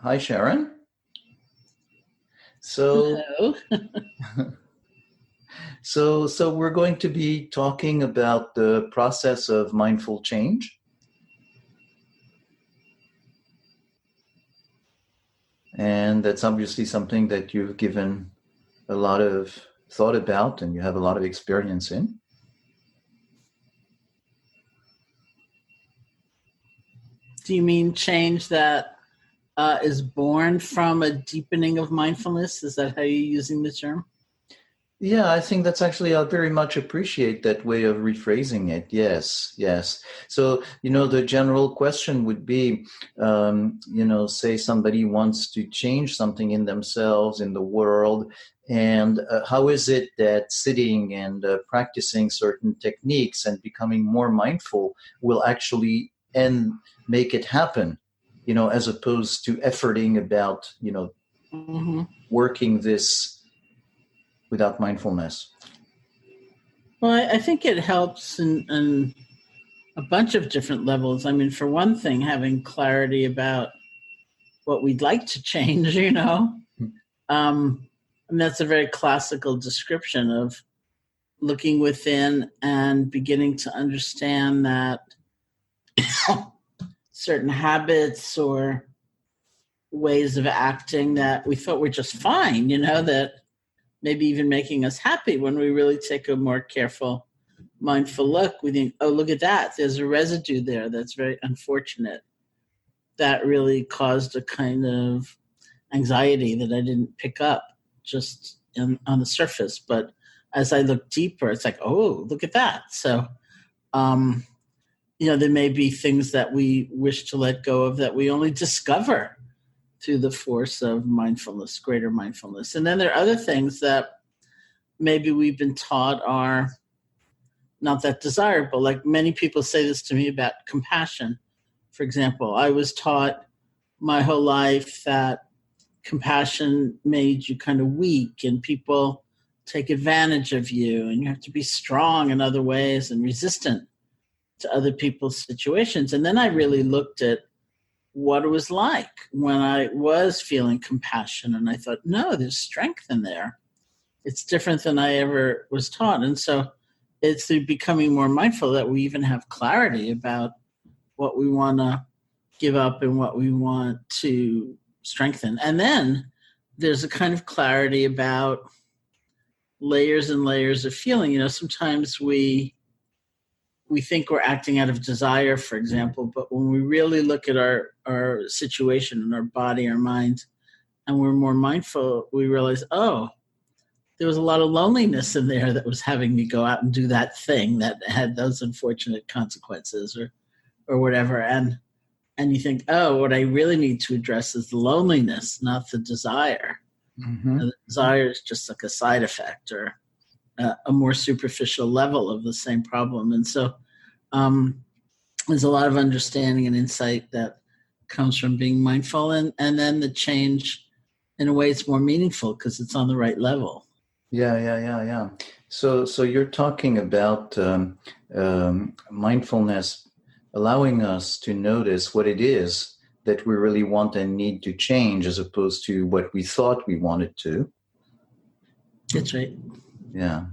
Hi, Sharon. So, Hello. so we're going to be talking about the process of mindful change, and that's obviously something that you've given a lot of thought about, and you have a lot of experience in. Do you mean change that is born from a deepening of mindfulness? Is that how you're using the term? Yeah, I think that's actually, I very much appreciate that way of rephrasing it. Yes, yes. So, the general question would be, say somebody wants to change something in themselves, in the world, and how is it that sitting and practicing certain techniques and becoming more mindful will actually and make it happen, as opposed to efforting about, Mm-hmm. working this without mindfulness. Well, I think it helps in a bunch of different levels. I mean, for one thing, having clarity about what we'd like to change, and that's a very classical description of looking within and beginning to understand that certain habits or ways of acting that we thought were just fine, that maybe even making us happy when we really take a more careful, mindful look. We think, oh, look at that. There's a residue there that's very unfortunate. That really caused a kind of anxiety that I didn't pick up just on the surface. But as I look deeper, it's like, oh, look at that. So, um, there may be things that we wish to let go of that we only discover through the force of mindfulness, greater mindfulness. And then there are other things that maybe we've been taught are not that desirable. Like many people say this to me about compassion. For example, I was taught my whole life that compassion made you kind of weak and people take advantage of you and you have to be strong in other ways and resistant to other people's situations. And then I really looked at what it was like when I was feeling compassion. And I thought, no, there's strength in there. It's different than I ever was taught. And so it's through becoming more mindful that we even have clarity about what we want to give up and what we want to strengthen. And then there's a kind of clarity about layers and layers of feeling. Sometimes we think we're acting out of desire, for example, but when we really look at our situation and our body, our mind, and we're more mindful, we realize, oh, there was a lot of loneliness in there that was having me go out and do that thing that had those unfortunate consequences or whatever. And you think, oh, what I really need to address is the loneliness, not the desire. Mm-hmm. And the desire is just like a side effect or a more superficial level of the same problem. And so there's a lot of understanding and insight that comes from being mindful. And then the change, in a way, it's more meaningful because it's on the right level. Yeah. So you're talking about mindfulness allowing us to notice what it is that we really want and need to change as opposed to what we thought we wanted to. That's right. Yeah.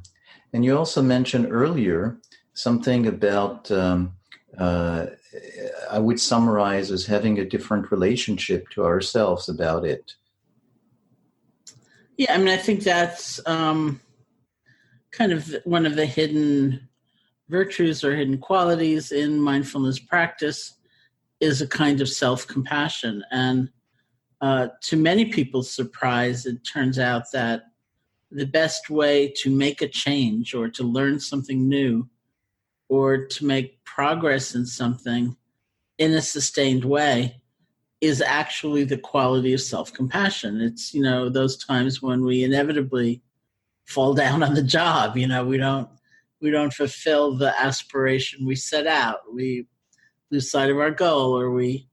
And you also mentioned earlier something about, I would summarize as having a different relationship to ourselves about it. Yeah, I mean, I think that's kind of one of the hidden virtues or hidden qualities in mindfulness practice is a kind of self-compassion. And to many people's surprise, it turns out that the best way to make a change or to learn something new or to make progress in something in a sustained way is actually the quality of self-compassion. It's, those times when we inevitably fall down on the job, we don't fulfill the aspiration we set out. We lose sight of our goal or we,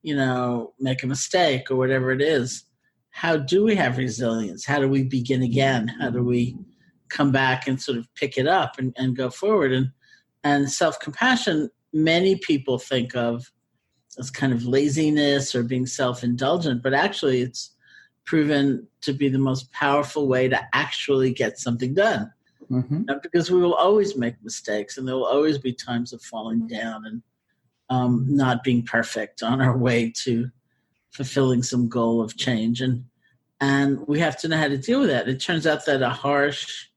make a mistake or whatever it is. How do we have resilience? How do we begin again? How do we come back and sort of pick it up and go forward? And self-compassion, many people think of as kind of laziness or being self-indulgent, but actually it's proven to be the most powerful way to actually get something done. Mm-hmm. Because we will always make mistakes, and there will always be times of falling down and not being perfect on our way to fulfilling some goal of change. And we have to know how to deal with that. It turns out that a harsh,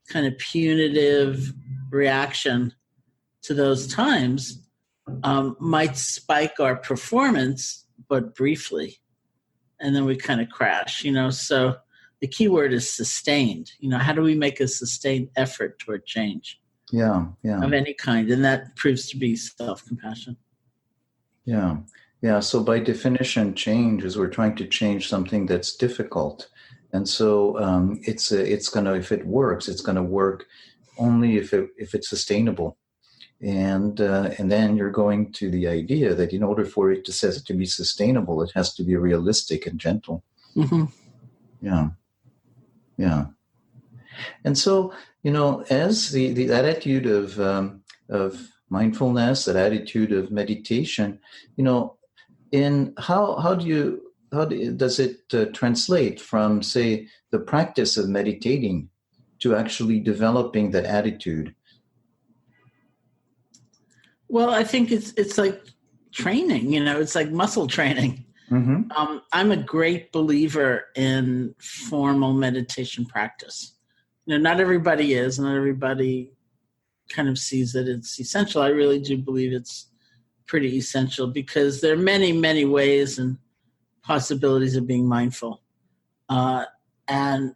kind of punitive reaction to those times might spike our performance, but briefly. And then we kind of crash, So the key word is sustained. How do we make a sustained effort toward change? Yeah. Of any kind. And that proves to be self-compassion. Yeah. Yeah. So by definition, change is we're trying to change something that's difficult. And so it's going to, if it works, it's going to work only if it's sustainable. And then you're going to the idea that in order for it to be sustainable, it has to be realistic and gentle. Mm-hmm. Yeah. Yeah. And so, as the attitude of mindfulness, that attitude of meditation, in how does it translate from, say, the practice of meditating to actually developing that attitude? Well, I think it's like training, it's like muscle training. Mm-hmm. I'm a great believer in formal meditation practice. Not everybody is, not everybody kind of sees that it's essential. I really do believe it's pretty essential because there are many, many ways and possibilities of being mindful. And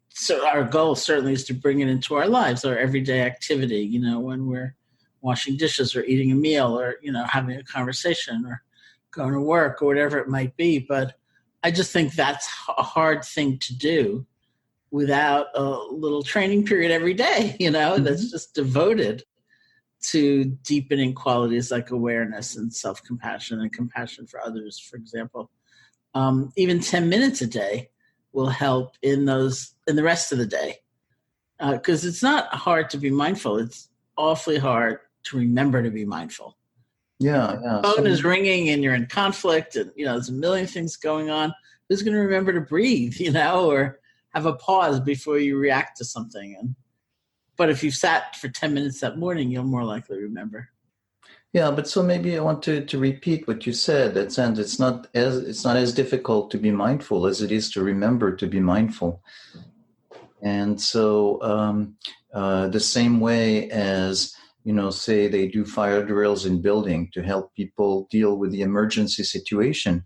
so our goal certainly is to bring it into our lives, our everyday activity, when we're washing dishes or eating a meal or, having a conversation or going to work or whatever it might be. But I just think that's a hard thing to do without a little training period every day, Mm-hmm. that's just devoted to deepening qualities like awareness and self-compassion and compassion for others, for example. Even 10 minutes a day will help in the rest of the day. Because it's not hard to be mindful. It's awfully hard to remember to be mindful. Yeah. The phone is ringing and you're in conflict and, there's a million things going on. Who's going to remember to breathe, or have a pause before you react to something? But if you've sat for 10 minutes that morning, you'll more likely remember. Yeah, but so maybe I want to repeat what you said. That sense, it's not as difficult to be mindful as it is to remember to be mindful. And so the same way as, say they do fire drills in building to help people deal with the emergency situation,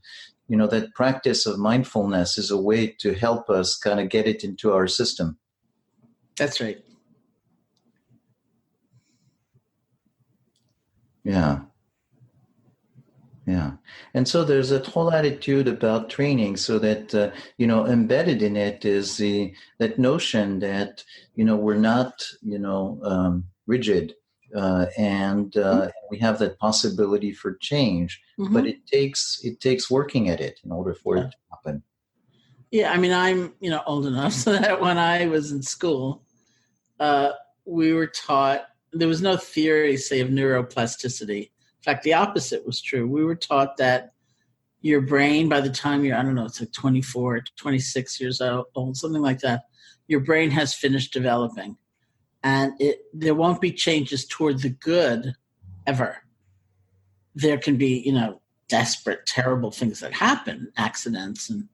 that practice of mindfulness is a way to help us kind of get it into our system. That's right. Yeah. Yeah. And so there's a whole attitude about training so that, embedded in it is that notion that, we're not, rigid and we have that possibility for change, Mm-hmm. but it takes working at it in order for it to happen. Yeah. I mean, I'm, old enough so that when I was in school, we were taught, there was no theory, say, of neuroplasticity. In fact, the opposite was true. We were taught that your brain, by the time you're, it's like 24, 26 years old, something like that, your brain has finished developing. And there won't be changes toward the good ever. There can be, desperate, terrible things that happen, accidents and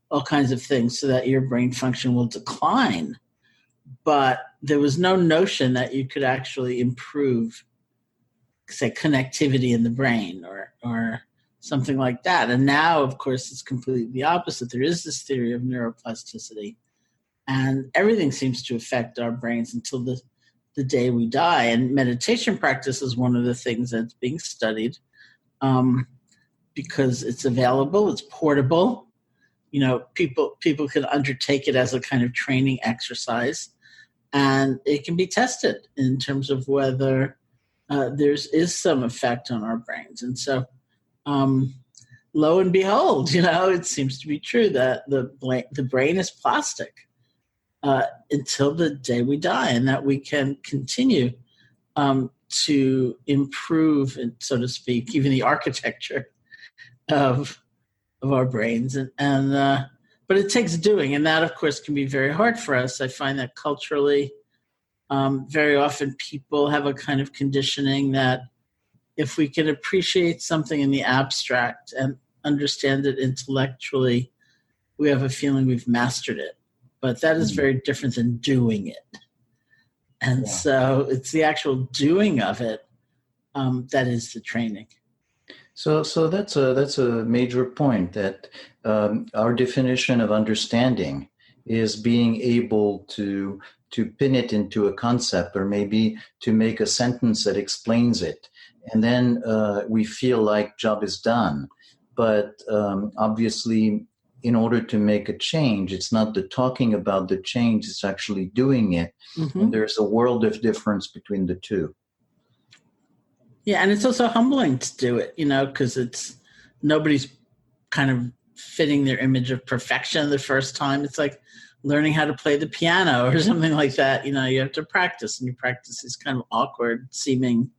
all kinds of things, so that your brain function will decline. But there was no notion that you could actually improve, say, connectivity in the brain or something like that. And now, of course, it's completely the opposite. There is this theory of neuroplasticity, and everything seems to affect our brains until the day we die. And meditation practice is one of the things that's being studied because it's available, it's portable. People can undertake it as a kind of training exercise, and it can be tested in terms of whether there is some effect on our brains. And so, lo and behold, it seems to be true that the brain is plastic until the day we die, and that we can continue to improve, so to speak, even the architecture of our brains, but it takes doing, and that of course can be very hard for us. I find that culturally, very often people have a kind of conditioning that if we can appreciate something in the abstract and understand it intellectually, we have a feeling we've mastered it. But that is very different than doing it. And so it's the actual doing of it that is the training. So that's a major point, that our definition of understanding is being able to pin it into a concept, or maybe to make a sentence that explains it, and then we feel like job is done. But obviously, in order to make a change, it's not the talking about the change; it's actually doing it. Mm-hmm. And there's a world of difference between the two. Yeah, and it's also humbling to do it, because nobody's kind of fitting their image of perfection the first time. It's like learning how to play the piano or something like that. You have to practice, and you practice these kind of awkward seeming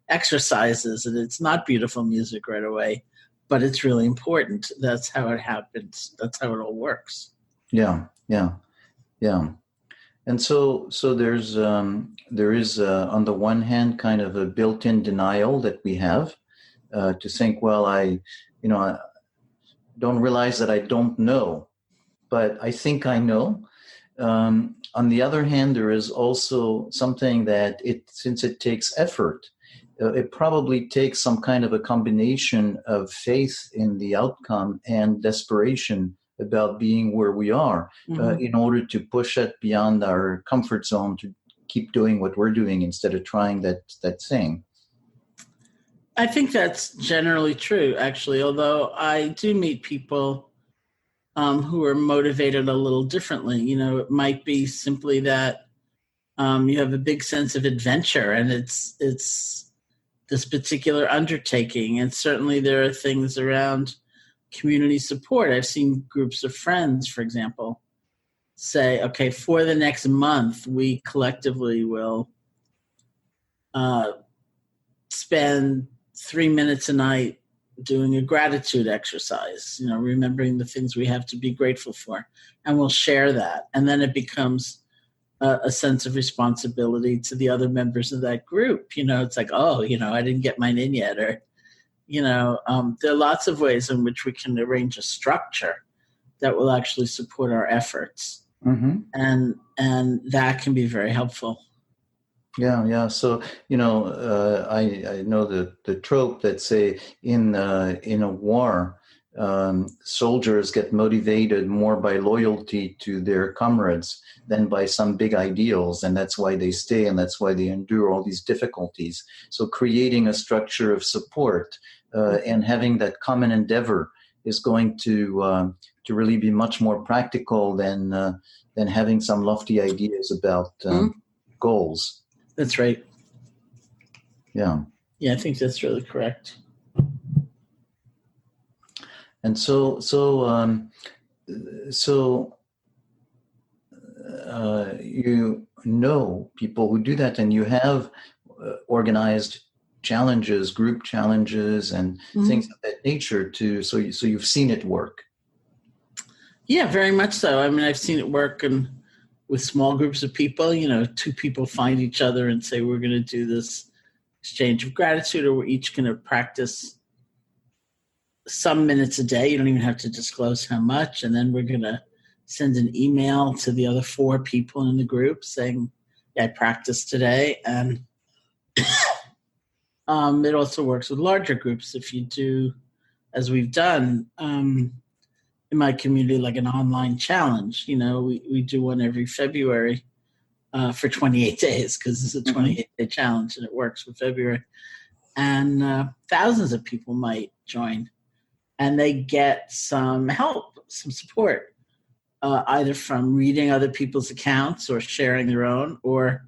exercises, and it's not beautiful music right away, but it's really important. That's how it happens. That's how it all works. Yeah. And so there is on the one hand kind of a built-in denial that we have to think, well, I don't realize that I don't know, but I think I know. On the other hand, there is also something that since it takes effort, it probably takes some kind of a combination of faith in the outcome and desperation about being where we are, in order to push it beyond our comfort zone, to keep doing what we're doing instead of trying that thing. I think that's generally true, actually, although I do meet people who are motivated a little differently. It might be simply that you have a big sense of adventure, and it's this particular undertaking. And certainly there are things around community support. I've seen groups of friends, for example, say, okay, for the next month, we collectively will spend 3 minutes a night doing a gratitude exercise, remembering the things we have to be grateful for, and we'll share that. And then it becomes a sense of responsibility to the other members of that group. It's like, oh, I didn't get mine in yet, or there are lots of ways in which we can arrange a structure that will actually support our efforts. Mm-hmm. And that can be very helpful. Yeah. So, I know the trope that say in a war, soldiers get motivated more by loyalty to their comrades than by some big ideals, and that's why they stay, and that's why they endure all these difficulties. So creating a structure of support and having that common endeavor is going to really be much more practical than having some lofty ideas about goals. That's right. Yeah, I think that's really correct. And so you know people who do that, and you have organized challenges, group challenges, and things of that nature too. So you've seen it work. Yeah, very much so. I mean, I've seen it work with small groups of people. 2 people find each other and say, we're going to do this exchange of gratitude, or we're each going to practice some minutes a day. You don't even have to disclose how much. And then we're going to send an email to the other 4 people in the group saying, yeah, I practiced today. And it also works with larger groups. If you do, as we've done in my community, like an online challenge, we do one every February for 28 days, because it's a 28-day challenge, and it works for February. And thousands of people might join, and they get some help, some support, either from reading other people's accounts or sharing their own, or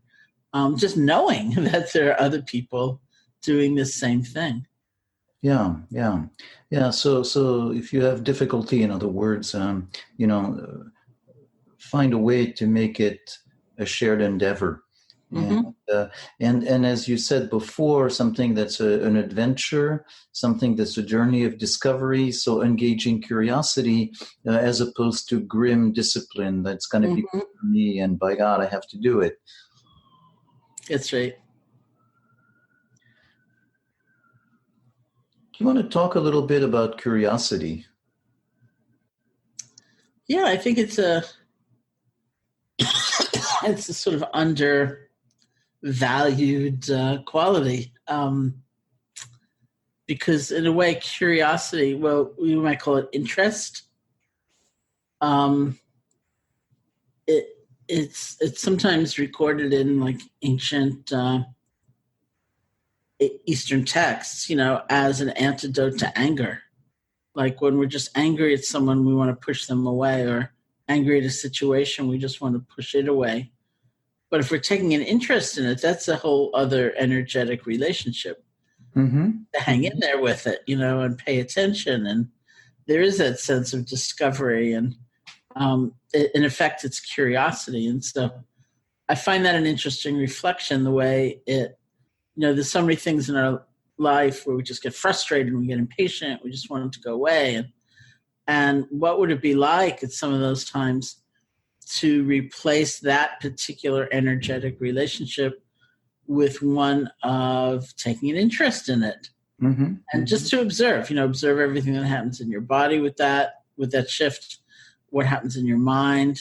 just knowing that there are other people doing this same thing. Yeah. So if you have difficulty, in other words, find a way to make it a shared endeavor. And Mm-hmm. and as you said before, something that's an adventure, something that's a journey of discovery. So engaging curiosity as opposed to grim discipline. That's going to be Mm-hmm. good for me, and by God, I have to do it. That's right. Do you want to talk a little bit about curiosity? Yeah, I think it's a sort of undervalued quality. Because in a way, curiosity, well, we might call it interest. Um, it it's sometimes recorded in like ancient Eastern texts, as an antidote to anger. Like when we're just angry at someone, we want to push them away, or angry at a situation, we just want to push it away. But if we're taking an interest in it, that's a whole other energetic relationship. Mm-hmm. To hang in there with it, and pay attention. And there is that sense of discovery. And in effect, it's curiosity. And so I find that an interesting reflection, the way there's so many things in our life where we just get frustrated, we get impatient, we just want it to go away. And what would it be like at some of those times to replace that particular energetic relationship with one of taking an interest in it? Mm-hmm. And just to observe everything that happens in your body with that shift, what happens in your mind.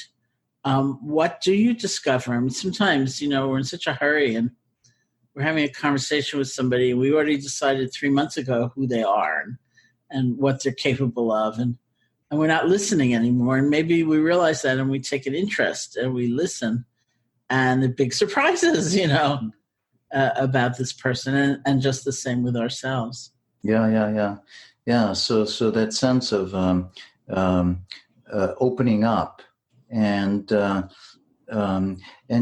What do you discover? I mean, sometimes, we're in such a hurry and we're having a conversation with somebody and we already decided 3 months ago who they are and what they're capable of. And we're not listening anymore. And maybe we realize that and we take an interest and we listen. And the big surprises, about this person, and just the same with ourselves. Yeah. So that sense of opening up, and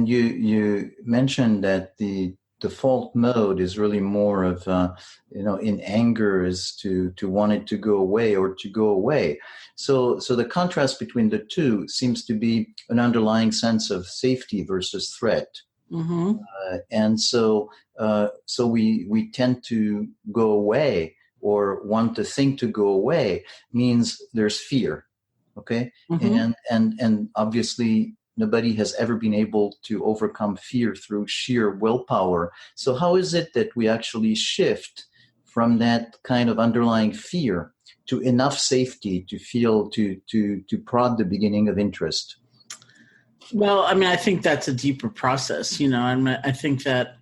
you mentioned that the default mode is really more of in anger is to want it to go away or to go away. So the contrast between the two seems to be an underlying sense of safety versus threat. Mm-hmm. And so we tend to go away, or want the thing to go away means there's fear. Okay. Mm-hmm. And obviously nobody has ever been able to overcome fear through sheer willpower. So how is it that we actually shift from that kind of underlying fear to enough safety to feel to prod the beginning of interest? Well, I mean, I think that's a deeper process, I think that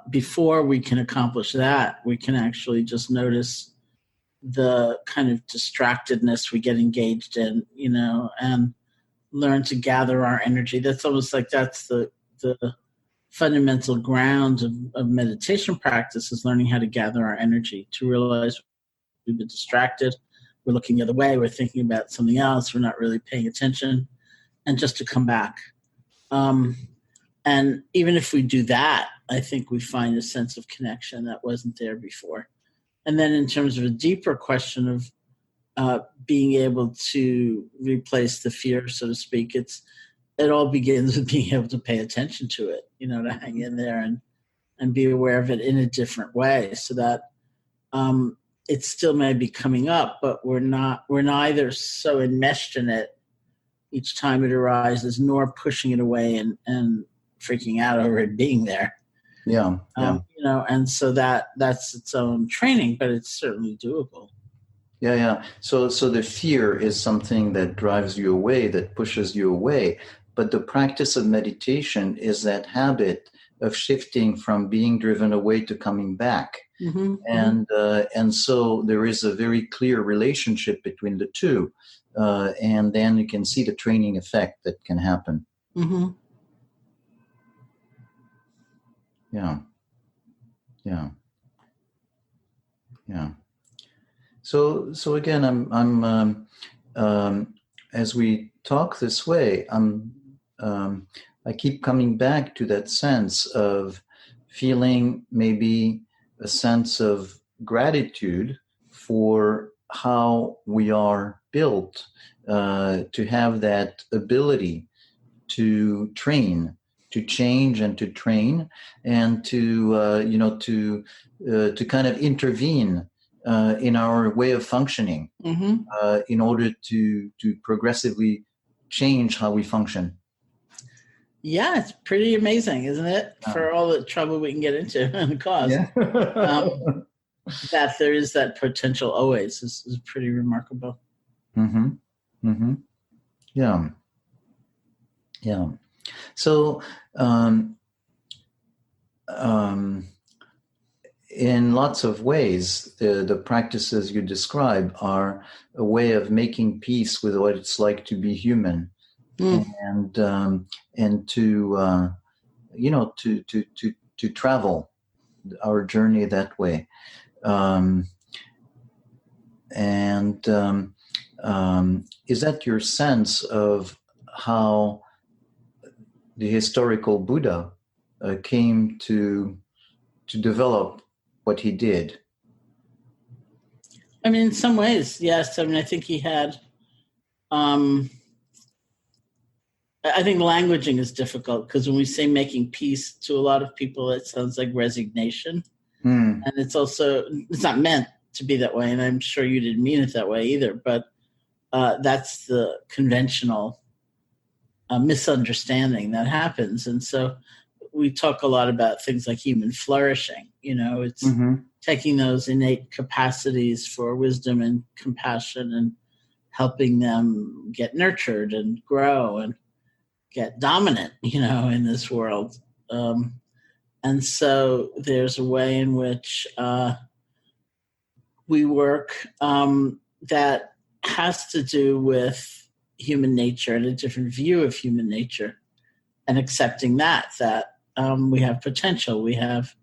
before we can accomplish that, we can actually just notice the kind of distractedness we get engaged in, and learn to gather our energy. That's almost like that's the fundamental ground of meditation practice, is learning how to gather our energy, to realize we've been distracted, we're looking the other way, we're thinking about something else, we're not really paying attention, and just to come back. And even if we do that, I think we find a sense of connection that wasn't there before. And then in terms of a deeper question of being able to replace the fear, so to speak, it all begins with being able to pay attention to it, to hang in there and be aware of it in a different way, so that it still may be coming up, but we're neither so enmeshed in it each time it arises, nor pushing it away and freaking out over it being there. Yeah. And so that's its own training, but it's certainly doable. Yeah. So the fear is something that drives you away, that pushes you away. But the practice of meditation is that habit of shifting from being driven away to coming back. Mm-hmm. And so there is a very clear relationship between the two. And then you can see the training effect that can happen. Mm-hmm. Yeah. So again, I'm as we talk this way, I keep coming back to that sense of feeling maybe a sense of gratitude for how we are built, to have that ability to train change and to train and to to kind of intervene in our way of functioning in order to progressively change how we function. Yeah, it's pretty amazing, isn't it? For all the trouble we can get into and cause. Yeah. That there is that potential always is pretty remarkable. Mm-hmm. Mm-hmm. Yeah. Yeah. So, in lots of ways, the practices you describe are a way of making peace with what it's like to be human, and to to travel our journey that way. Is that your sense of how the historical Buddha came to develop what he did? I mean, in some ways, yes. I mean, I think he had. I think languaging is difficult because when we say making peace, to a lot of people, it sounds like resignation, and it's not meant to be that way. And I'm sure you didn't mean it that way either. But that's the conventional misunderstanding that happens, and so we talk a lot about things like human flourishing. It's taking those innate capacities for wisdom and compassion and helping them get nurtured and grow and get dominant, in this world. And so there's a way in which we work that has to do with human nature and a different view of human nature, and accepting that we have potential, we have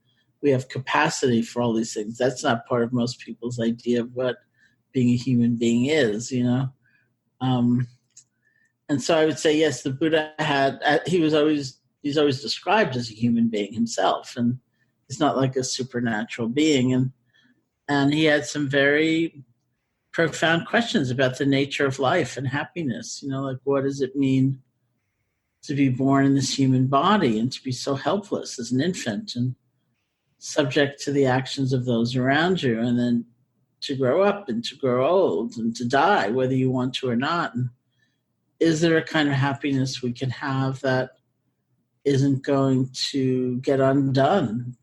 capacity for all these things. That's not part of most people's idea of what being a human being is, and so I would say, yes, the Buddha he's always described as a human being himself, and he's not like a supernatural being, and he had some very profound questions about the nature of life and happiness. Like, what does it mean to be born in this human body and to be so helpless as an infant and subject to the actions of those around you, and then to grow up and to grow old and to die, whether you want to or not? And is there a kind of happiness we can have that isn't going to get undone,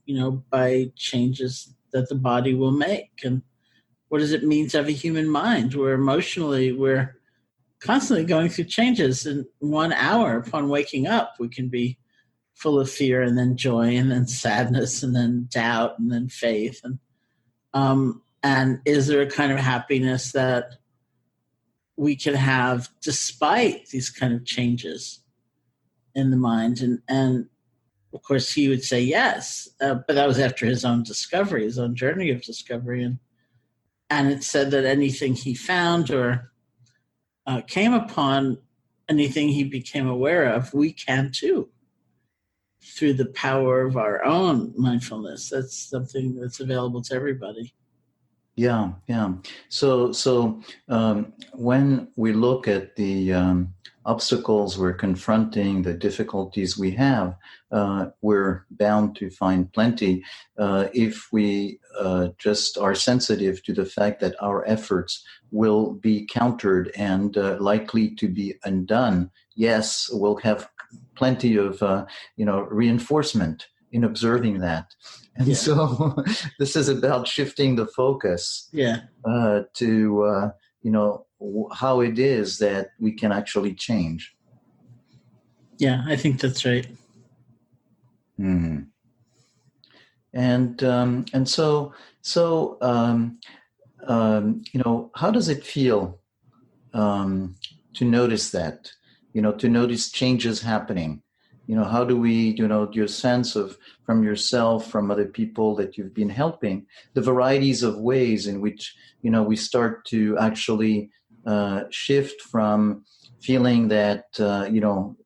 by changes that the body will make? And what does it mean to have a human mind where emotionally we're constantly going through changes? In 1 hour upon waking up, we can be full of fear and then joy and then sadness and then doubt and then faith. And is there a kind of happiness that we can have despite these kind of changes in the mind? And of course, he would say yes, but that was after his own discovery, his own journey of discovery. And it said that anything he found or came upon, anything he became aware of, we can too, through the power of our own mindfulness. That's something that's available to everybody. Yeah. So when we look at the obstacles we're confronting, the difficulties we have, we're bound to find plenty if we just are sensitive to the fact that our efforts will be countered and likely to be undone. Yes, we'll have plenty of reinforcement in observing that. And so this is about shifting the focus to how it is that we can actually change. Yeah, I think that's right. Mm. And so how does it feel to notice that? To notice changes happening. How do we, your sense of from yourself, from other people that you've been helping, the varieties of ways in which, we start to actually shift from feeling that,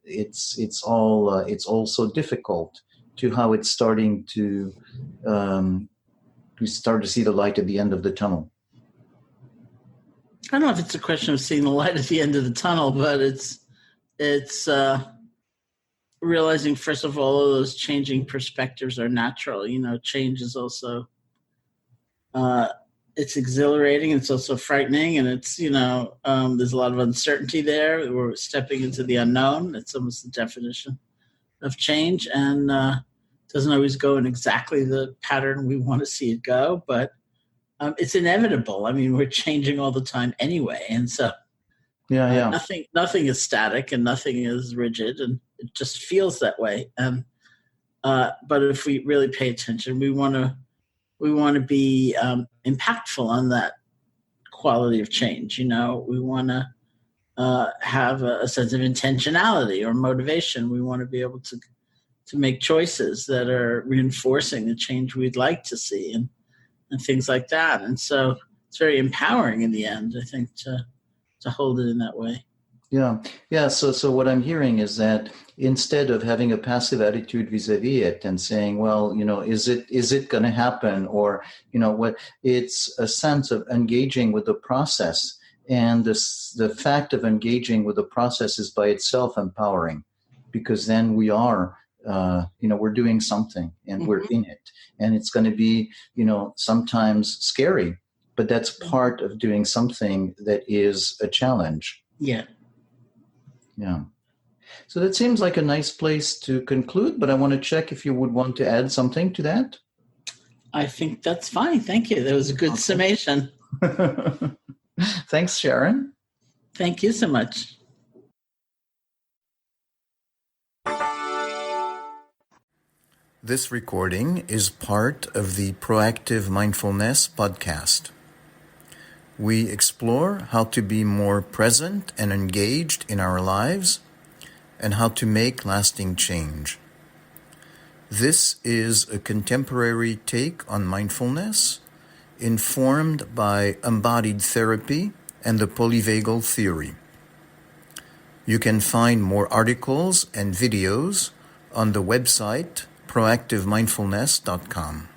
it's all so difficult to how it's starting to, we start to see the light at the end of the tunnel. I don't know if it's a question of seeing the light at the end of the tunnel, but it's realizing, first of all those changing perspectives are natural. Change is also it's exhilarating. It's also frightening, and it's there's a lot of uncertainty there. We're stepping into the unknown. It's almost the definition of change, and doesn't always go in exactly the pattern we want to see it go, but it's inevitable. I mean, we're changing all the time anyway, and so nothing is static and nothing is rigid, and it just feels that way. But if we really pay attention, we want to be impactful on that quality of change. We want to have a sense of intentionality or motivation. We want to be able to make choices that are reinforcing the change we'd like to see, and things like that. And so it's very empowering in the end, I think, to hold it in that way. Yeah. So what I'm hearing is that instead of having a passive attitude vis-a-vis it and saying, well, is it going to happen, or what, it's a sense of engaging with the process, and the fact of engaging with the process is by itself empowering, because then we are, we're doing something, and we're in it, and it's going to be, sometimes scary, but that's part of doing something that is a challenge. Yeah. So that seems like a nice place to conclude, but I want to check if you would want to add something to that. I think that's fine. Thank you. That was a good summation. Thanks, Sharon. Thank you so much. This recording is part of the Proactive Mindfulness podcast. We explore how to be more present and engaged in our lives, and how to make lasting change. This is a contemporary take on mindfulness, informed by embodied therapy and the polyvagal theory. You can find more articles and videos on the website proactivemindfulness.com.